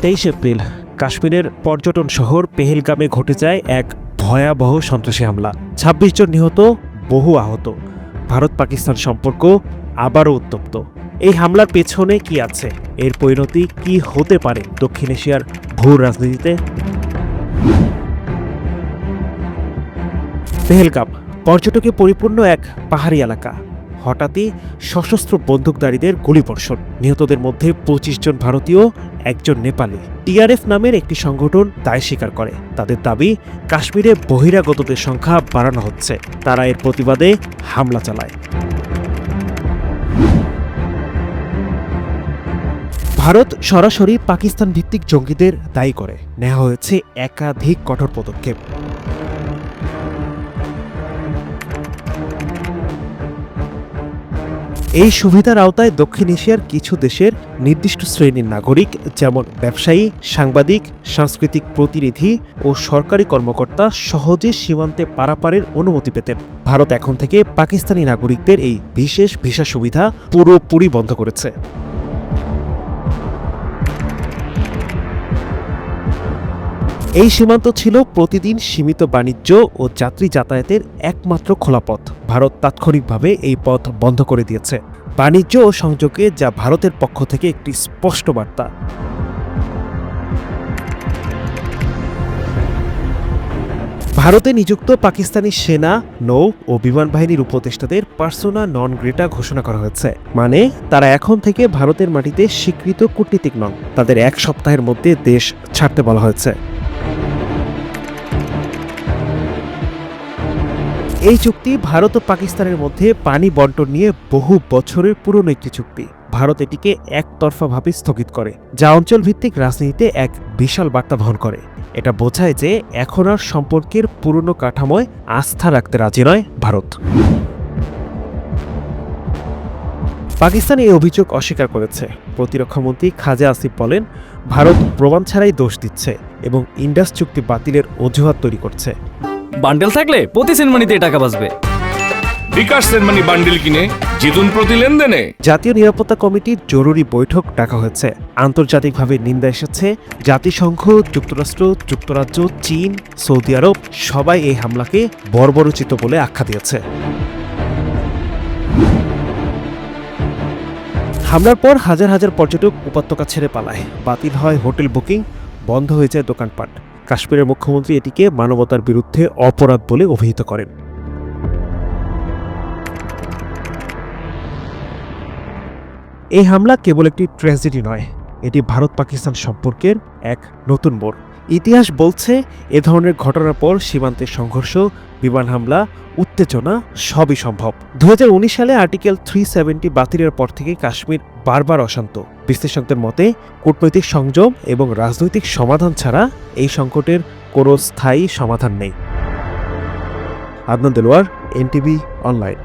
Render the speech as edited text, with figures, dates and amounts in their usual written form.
23 April কাশ্মীরের পর্যটন শহর পেহেলগামে ঘটে যায় এক ভয়াবহ সন্ত্রাসী হামলা। ২৬ জন নিহত, বহু আহত। ভারত পাকিস্তান সম্পর্ক আবারও উত্তপ্ত। এই হামলার পেছনে কি আছে? এর পরিণতি কি হতে পারে দক্ষিণ এশিয়ার ভূ রাজনীতিতে? পেহেলগাম পর্যটকে পরিপূর্ণ এক পাহাড়ি এলাকা। হঠাৎই সশস্ত্র বন্দুকধারীদের গুলিবর্ষণ। নিহতদের মধ্যে ২৫ জন ভারতীয়, একজন নেপালি। টিআরএফ নামের একটি সংগঠন দায় স্বীকার করে। তাদের দাবি, কাশ্মীরে বহিরাগতদের সংখ্যা বাড়ানো হচ্ছে। তারা এর প্রতিবাদে হামলা চালায়। ভারত সরাসরি পাকিস্তান ভিত্তিক জঙ্গিদের দায়ী করে। নেওয়া হয়েছে একাধিক কঠোর পদক্ষেপ। এই সুবিধার আওতায় দক্ষিণ এশিয়ার কিছু দেশের নির্দিষ্ট শ্রেণীর নাগরিক, যেমন ব্যবসায়ী, সাংবাদিক, সাংস্কৃতিক প্রতিনিধি ও সরকারি কর্মকর্তা সহজে সীমান্তে পারাপারের অনুমতি পেতেন। ভারত এখন থেকে পাকিস্তানি নাগরিকদের এই বিশেষ ভিসা সুবিধা পুরোপুরি বন্ধ করেছে। এই সীমান্ত ছিল প্রতিদিন সীমিত বাণিজ্য ও যাত্রী যাতায়াতের একমাত্র খোলা পথ। ভারত তাৎক্ষণিকভাবে এই পথ বন্ধ করে দিয়েছে। বাণিজ্য ও সংযোগে যা ভারতের পক্ষ থেকে একটি স্পষ্ট বার্তা। ভারতে নিযুক্ত পাকিস্তানি সেনা, নৌ ও বিমান বাহিনীর উপদেষ্টাদের পার্সোনা নন গ্রেটা ঘোষণা করা হয়েছে। মানে তারা এখন থেকে ভারতের মাটিতে স্বীকৃত কূটনীতিক নন। তাদের এক সপ্তাহের মধ্যে দেশ ছাড়তে বলা হয়েছে। এই চুক্তি ভারত ও পাকিস্তানের মধ্যে পানি বন্টন নিয়ে বহু বছরের পুরনো একটি চুক্তি। ভারত এটিকে একতরফাভাবে স্থগিত করে, যা অঞ্চল ভিত্তিক রাজনীতিতে এক বিশাল বার্তা বহন করে। এটা বোঝায় যে এখন আর সম্পর্কের পুরনো কাঠামোয় আস্থা রাখতে রাজি নয় ভারত। পাকিস্তান এই অভিযোগ অস্বীকার করেছে। প্রতিরক্ষামন্ত্রী খাজা আসিফ বলেন, ভারত প্রমাণ ছাড়াই দোষ দিচ্ছে এবং ইন্ডাস চুক্তি বাতিলের অজুহাত তৈরি করছে। বান্ডেল থাকলে প্রতি সেনমানিতে টাকা বাঁচবে। বিকাশ সেনমানি বান্ডেল কিনে জিতুন প্রতি লেনদেনে। জাতীয় নিরাপত্তা কমিটির জরুরি বৈঠক ডাকা হয়েছে। আন্তর্জাতিকভাবে নিন্দা এসেছে। জাতিসংঘ, যুক্তরাষ্ট্র, যুক্তরাজ্য, চীন, সৌদি আরব সবাই এই হামলাকে বর্বরোচিত বলে আখ্যা দিয়েছে। হামলার পর হাজার হাজার পর্যটক উপত্যকা ছেড়ে পালায়। বাতিল হয় হোটেল বুকিং, বন্ধ হয়ে যায় দোকানপাট। কাশ্মীরের মুখ্যমন্ত্রী এটিকে মানবতার বিরুদ্ধে অপরাধ বলে অভিহিত করেন। এই হামলা কেবল একটি ট্র্যাজেডি নয়, এটি ভারত পাকিস্তান সম্পর্কের এক নতুন মোড়। ইতিহাস বলছে, এ ধরনের ঘটনার পর সীমান্তের সংঘর্ষ, বিমান হামলা, উত্তেজনা সবই সম্ভব। 2019 সালে আর্টিকেল 370 বাতিলের পর থেকে কাশ্মীর বারবার অশান্ত। বিশ্লেষকদের মতে, কূটনৈতিক সংযম এবং রাজনৈতিক সমাধান ছাড়া এই সংকটের কোনো স্থায়ী সমাধান নেই। Adnan Delwar, NTV online.